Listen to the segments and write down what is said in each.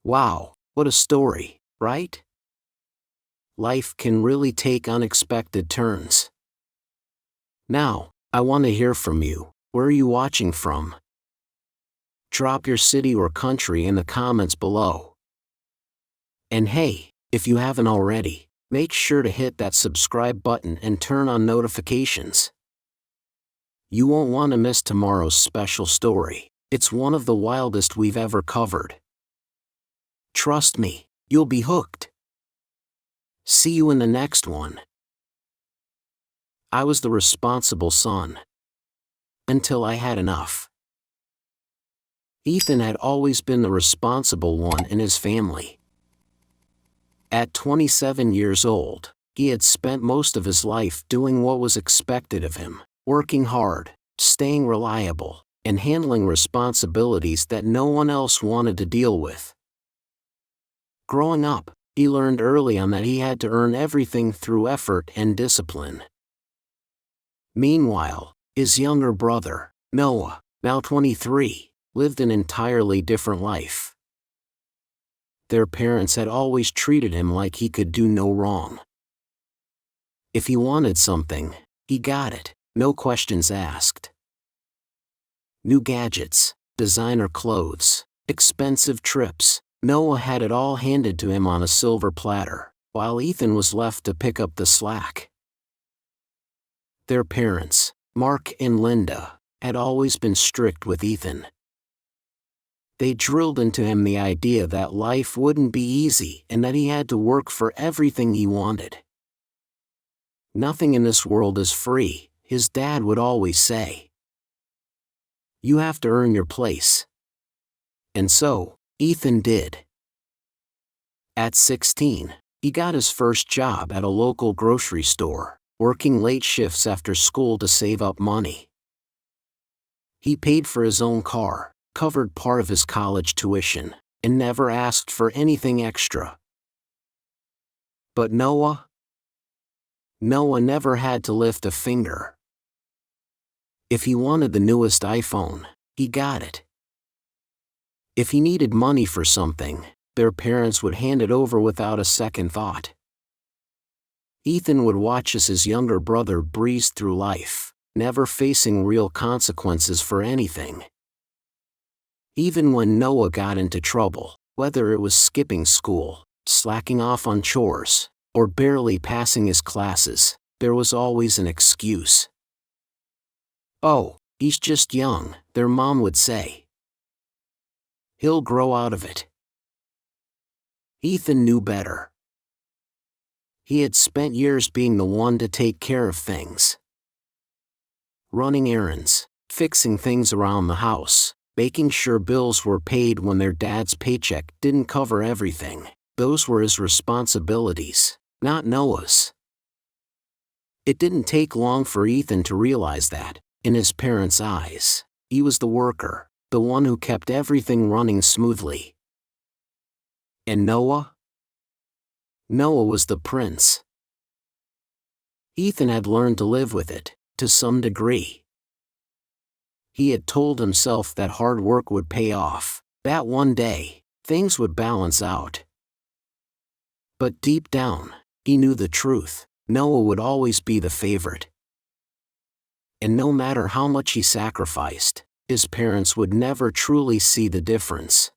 Wow, what a story, right? Life can really take unexpected turns. Now, I want to hear from you. Where are you watching from? Drop your city or country in the comments below. And hey, if you haven't already, make sure to hit that subscribe button and turn on notifications. You won't want to miss tomorrow's special story. It's one of the wildest we've ever covered. Trust me, you'll be hooked. See you in the next one. I was the responsible son. Until I had enough. Ethan had always been the responsible one in his family. At 27 years old, he had spent most of his life doing what was expected of him, working hard, staying reliable, and handling responsibilities that no one else wanted to deal with. Growing up, he learned early on that he had to earn everything through effort and discipline. Meanwhile, his younger brother, Noah, now 23, lived an entirely different life. Their parents had always treated him like he could do no wrong. If he wanted something, he got it, no questions asked. New gadgets, designer clothes, expensive trips, Noah had it all handed to him on a silver platter, while Ethan was left to pick up the slack. Their parents, Mark and Linda, had always been strict with Ethan. They drilled into him the idea that life wouldn't be easy and that he had to work for everything he wanted. Nothing in this world is free, his dad would always say. You have to earn your place. And so, Ethan did. At 16, he got his first job at a local grocery store, working late shifts after school to save up money. He paid for his own car, covered part of his college tuition, and never asked for anything extra. But Noah never had to lift a finger. If he wanted the newest iPhone, he got it. If he needed money for something, their parents would hand it over without a second thought. Ethan would watch as his younger brother breezed through life, never facing real consequences for anything. Even when Noah got into trouble, whether it was skipping school, slacking off on chores, or barely passing his classes, there was always an excuse. Oh, he's just young, their mom would say. He'll grow out of it. Ethan knew better. He had spent years being the one to take care of things. Running errands, fixing things around the house, making sure bills were paid when their dad's paycheck didn't cover everything. Those were his responsibilities, not Noah's. It didn't take long for Ethan to realize that, in his parents' eyes, he was the worker, the one who kept everything running smoothly. And Noah? Noah was the prince. Ethan had learned to live with it, to some degree. He had told himself that hard work would pay off, that one day, things would balance out. But deep down, he knew the truth. Noah would always be the favorite. And no matter how much he sacrificed, his parents would never truly see the difference.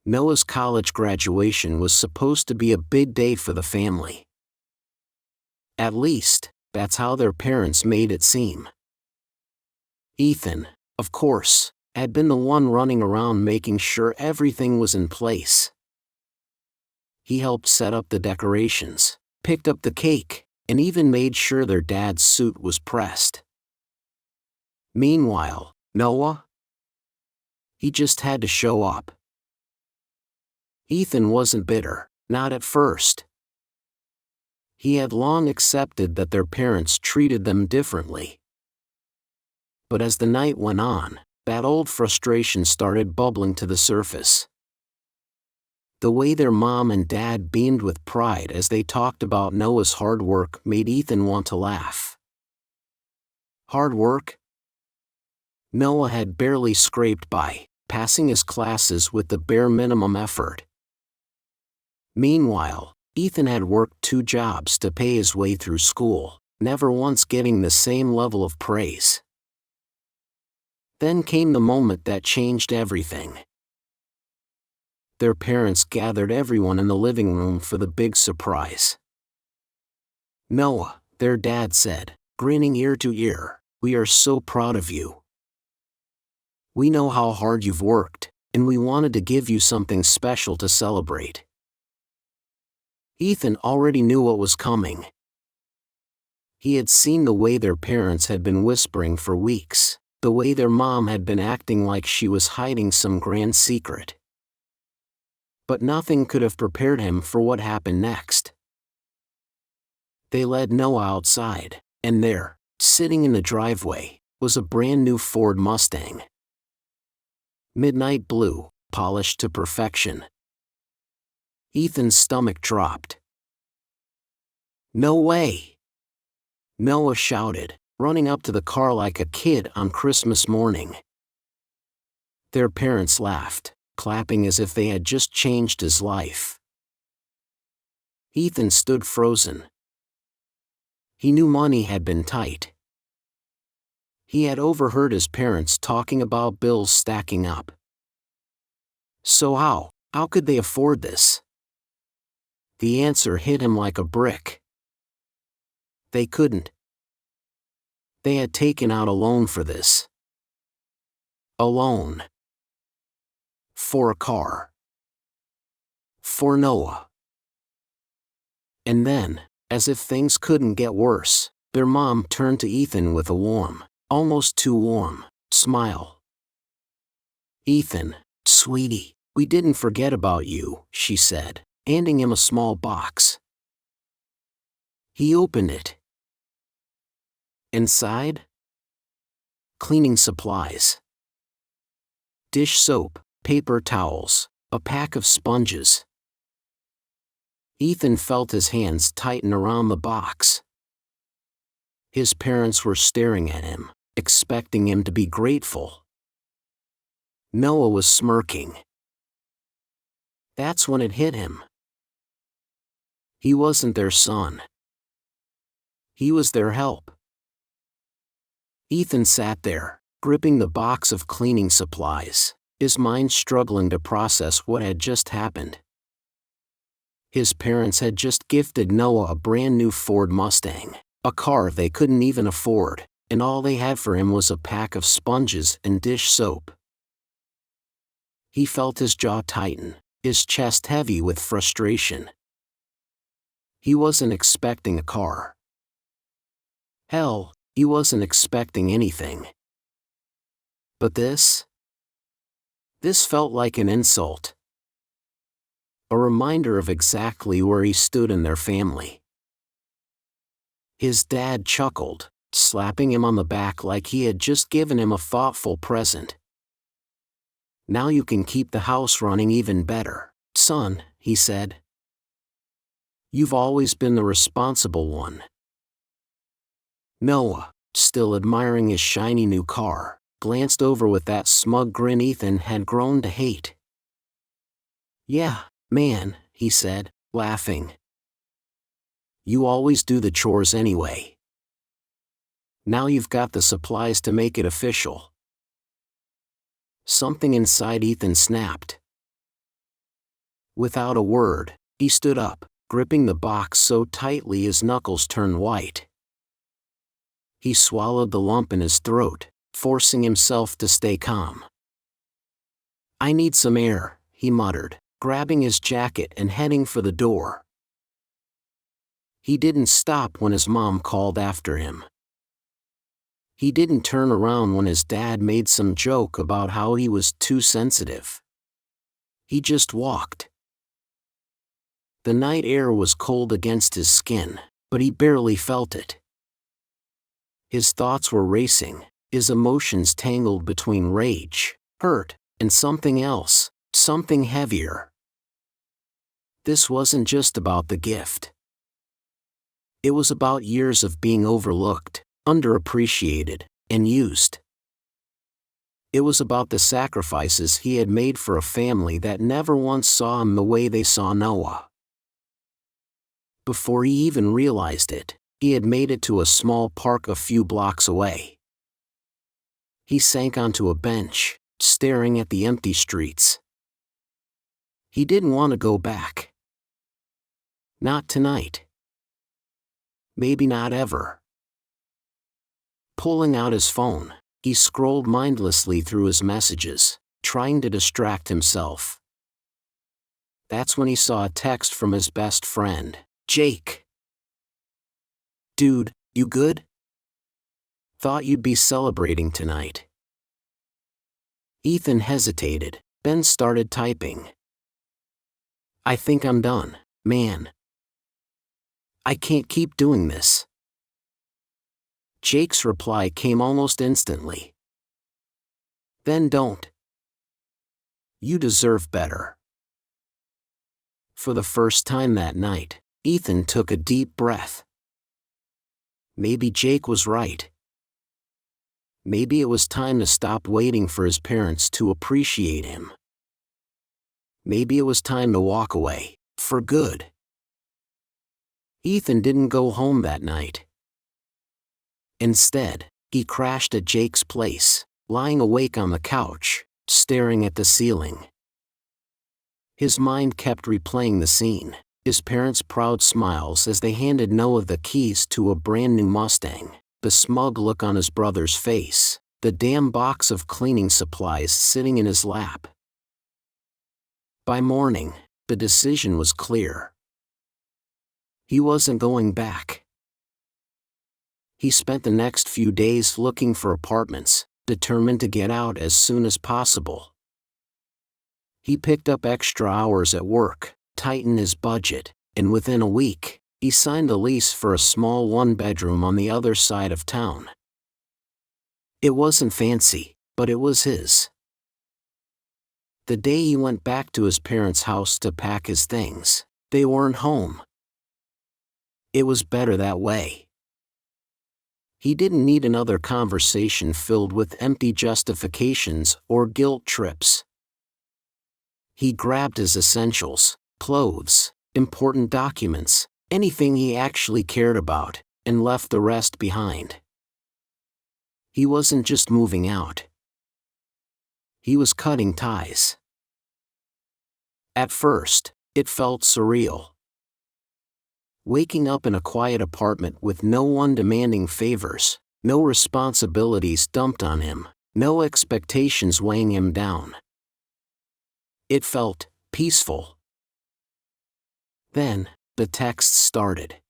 Noah's college graduation was supposed to be a big day for the family. At least, that's how their parents made it seem. Ethan, of course, had been the one running around making sure everything was in place. He helped set up the decorations, picked up the cake, and even made sure their dad's suit was pressed. Meanwhile, Noah? He just had to show up. Ethan wasn't bitter, not at first. He had long accepted that their parents treated them differently. But as the night went on, that old frustration started bubbling to the surface. The way their mom and dad beamed with pride as they talked about Noah's hard work made Ethan want to laugh. Hard work? Noah had barely scraped by, passing his classes with the bare minimum effort. Meanwhile, Ethan had worked 2 jobs to pay his way through school, never once getting the same level of praise. Then came the moment that changed everything. Their parents gathered everyone in the living room for the big surprise. "Noah," their dad said, grinning ear to ear, "we are so proud of you. We know how hard you've worked, and we wanted to give you something special to celebrate." Ethan already knew what was coming. He had seen the way their parents had been whispering for weeks, the way their mom had been acting like she was hiding some grand secret. But nothing could have prepared him for what happened next. They led Noah outside, and there, sitting in the driveway, was a brand new Ford Mustang. Midnight blue, polished to perfection. Ethan's stomach dropped. "No way!" Noah shouted, running up to the car like a kid on Christmas morning. Their parents laughed, clapping as if they had just changed his life. Ethan stood frozen. He knew money had been tight. He had overheard his parents talking about bills stacking up. So how could they afford this? The answer hit him like a brick. They couldn't. They had taken out a loan for this. A loan. For a car. For Noah. And then, as if things couldn't get worse, their mom turned to Ethan with a warm, almost too warm, smile. "Ethan, sweetie, we didn't forget about you," she said, handing him a small box. He opened it. Inside? Cleaning supplies. Dish soap, paper towels, a pack of sponges. Ethan felt his hands tighten around the box. His parents were staring at him, expecting him to be grateful. Noah was smirking. That's when it hit him. He wasn't their son. He was their help. Ethan sat there, gripping the box of cleaning supplies, his mind struggling to process what had just happened. His parents had just gifted Noah a brand new Ford Mustang, a car they couldn't even afford, and all they had for him was a pack of sponges and dish soap. He felt his jaw tighten, his chest heavy with frustration. He wasn't expecting a car. Hell, he wasn't expecting anything. But this felt like an insult. A reminder of exactly where he stood in their family. His dad chuckled, slapping him on the back like he had just given him a thoughtful present. "Now you can keep the house running even better, son," he said. "You've always been the responsible one." Noah, still admiring his shiny new car, glanced over with that smug grin Ethan had grown to hate. "Yeah, man," he said, laughing. "You always do the chores anyway. Now you've got the supplies to make it official." Something inside Ethan snapped. Without a word, he stood up, gripping the box so tightly his knuckles turned white. He swallowed the lump in his throat, forcing himself to stay calm. "I need some air," he muttered, grabbing his jacket and heading for the door. He didn't stop when his mom called after him. He didn't turn around when his dad made some joke about how he was too sensitive. He just walked. The night air was cold against his skin, but he barely felt it. His thoughts were racing, his emotions tangled between rage, hurt, and something else, something heavier. This wasn't just about the gift. It was about years of being overlooked, underappreciated, and used. It was about the sacrifices he had made for a family that never once saw him the way they saw Noah. Before he even realized it, he had made it to a small park a few blocks away. He sank onto a bench, staring at the empty streets. He didn't want to go back. Not tonight. Maybe not ever. Pulling out his phone, he scrolled mindlessly through his messages, trying to distract himself. That's when he saw a text from his best friend, Jake. "Dude, you good? Thought you'd be celebrating tonight." Ethan hesitated, then started typing. "I think I'm done, man. I can't keep doing this." Jake's reply came almost instantly. "Then don't. You deserve better." For the first time that night, Ethan took a deep breath. Maybe Jake was right. Maybe it was time to stop waiting for his parents to appreciate him. Maybe it was time to walk away, for good. Ethan didn't go home that night. Instead, he crashed at Jake's place, lying awake on the couch, staring at the ceiling. His mind kept replaying the scene, his parents' proud smiles as they handed Noah the keys to a brand new Mustang, the smug look on his brother's face, the damn box of cleaning supplies sitting in his lap. By morning, the decision was clear. He wasn't going back. He spent the next few days looking for apartments, determined to get out as soon as possible. He picked up extra hours at work, tightened his budget, and within a week, he signed a lease for a small one-bedroom on the other side of town. It wasn't fancy, but it was his. The day he went back to his parents' house to pack his things, they weren't home. It was better that way. He didn't need another conversation filled with empty justifications or guilt trips. He grabbed his essentials, clothes, important documents, anything he actually cared about, and left the rest behind. He wasn't just moving out. He was cutting ties. At first, it felt surreal. Waking up in a quiet apartment with no one demanding favors, no responsibilities dumped on him, no expectations weighing him down. It felt peaceful. Then, the texts started.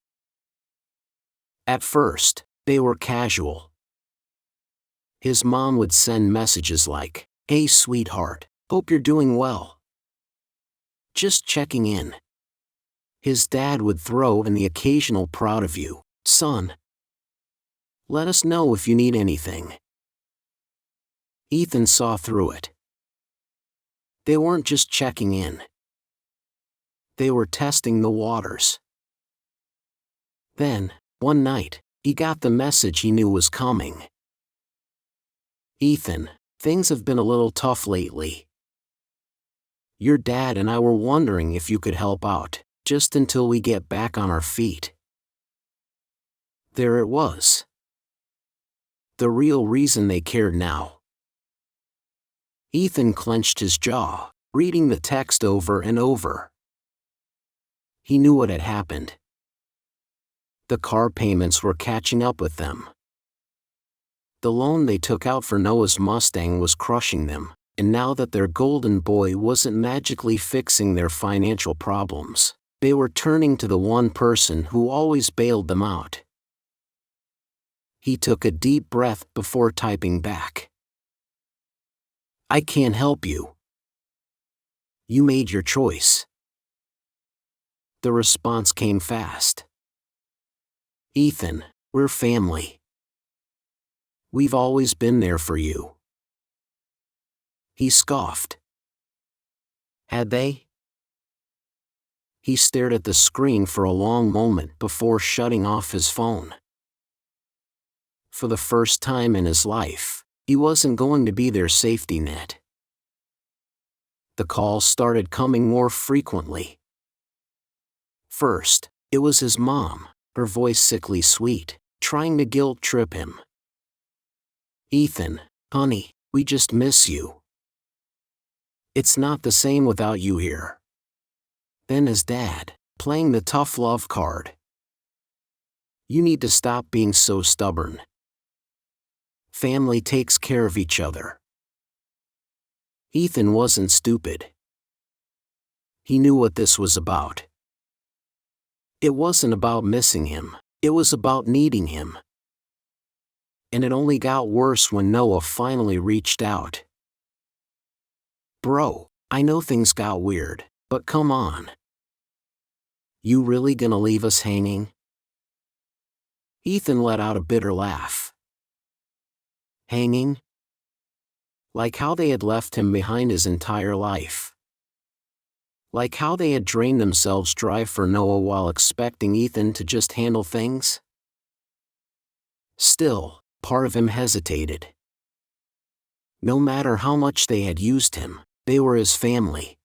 At first, they were casual. His mom would send messages like, "Hey sweetheart, hope you're doing well. Just checking in." His dad would throw in the occasional "proud of you, son. Let us know if you need anything." Ethan saw through it. They weren't just checking in. They were testing the waters. Then, one night, he got the message he knew was coming. "Ethan, things have been a little tough lately. Your dad and I were wondering if you could help out, just until we get back on our feet." There it was. The real reason they cared now. Ethan clenched his jaw, reading the text over and over. He knew what had happened. The car payments were catching up with them. The loan they took out for Noah's Mustang was crushing them, and now that their golden boy wasn't magically fixing their financial problems, they were turning to the one person who always bailed them out. He took a deep breath before typing back. "I can't help you. You made your choice." The response came fast. "Ethan, we're family. We've always been there for you." He scoffed. Had they? He stared at the screen for a long moment before shutting off his phone. For the first time in his life, he he wasn't going to be their safety net. The calls started coming more frequently. First, it was his mom, her voice sickly sweet, trying to guilt-trip him. "Ethan, honey, we just miss you. It's not the same without you here." Then his dad, playing the tough love card. "You need to stop being so stubborn. Family takes care of each other." Ethan wasn't stupid. He knew what this was about. It wasn't about missing him, it was about needing him. And it only got worse when Noah finally reached out. "Bro, I know things got weird, but come on. You really gonna leave us hanging?" Ethan let out a bitter laugh. Hanging? Like how they had left him behind his entire life. Like how they had drained themselves dry for Noah while expecting Ethan to just handle things? Still, part of him hesitated. No matter how much they had used him, they were his family.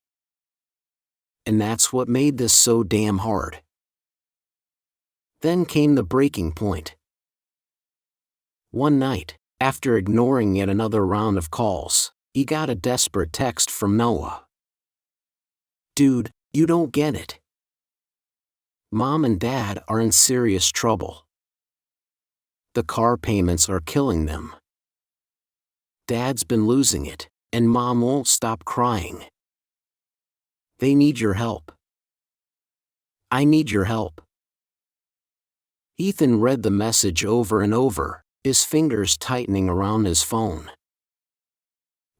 And that's what made this so damn hard. Then came the breaking point. One night, after ignoring yet another round of calls, he got a desperate text from Noah. "Dude, you don't get it. Mom and Dad are in serious trouble. The car payments are killing them. Dad's been losing it, and Mom won't stop crying. They need your help. I need your help." Ethan read the message over and over, his fingers tightening around his phone.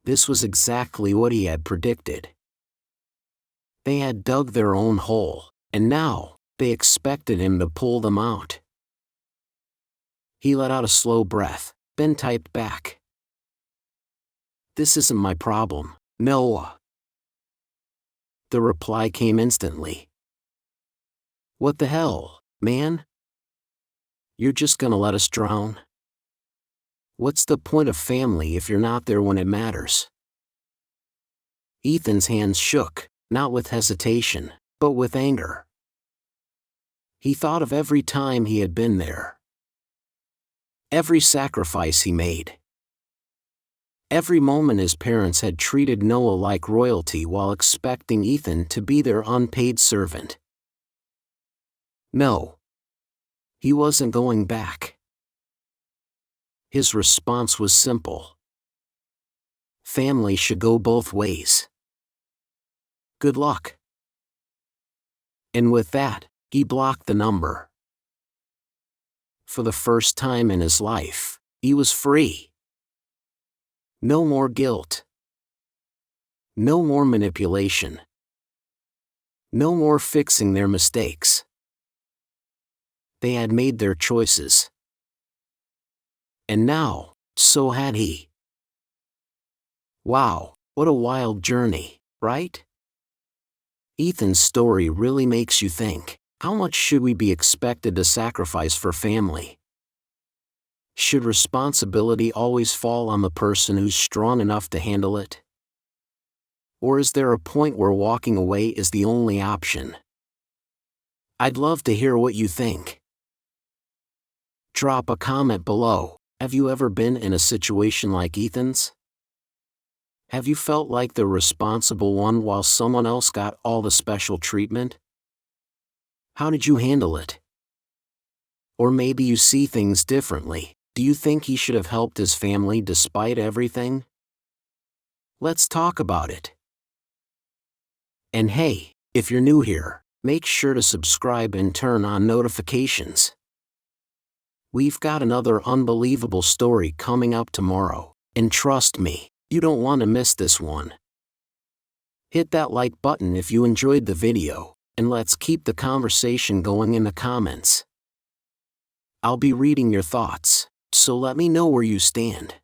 This was exactly what he had predicted. They had dug their own hole, and now, they expected him to pull them out. He let out a slow breath, then typed back. "This isn't my problem, Noah." The reply came instantly. "What the hell, man? You're just gonna let us drown? What's the point of family if you're not there when it matters?" Ethan's hands shook, not with hesitation, but with anger. He thought of every time he had been there. Every sacrifice he made. Every moment his parents had treated Noah like royalty while expecting Ethan to be their unpaid servant. No. He wasn't going back. His response was simple. Family should go both ways. Good luck. And with that, he blocked the number. For the first time in his life, he was free. No more guilt. No more manipulation. No more fixing their mistakes. They had made their choices. And now, so had he. Wow, what a wild journey, right? Ethan's story really makes you think, how much should we be expected to sacrifice for family? Should responsibility always fall on the person who's strong enough to handle it? Or is there a point where walking away is the only option? I'd love to hear what you think. Drop a comment below. Have you ever been in a situation like Ethan's? Have you felt like the responsible one while someone else got all the special treatment? How did you handle it? Or maybe you see things differently. Do you think he should have helped his family despite everything? Let's talk about it. And hey, if you're new here, make sure to subscribe and turn on notifications. We've got another unbelievable story coming up tomorrow, and trust me, you don't want to miss this one. Hit that like button if you enjoyed the video, and let's keep the conversation going in the comments. I'll be reading your thoughts, so let me know where you stand.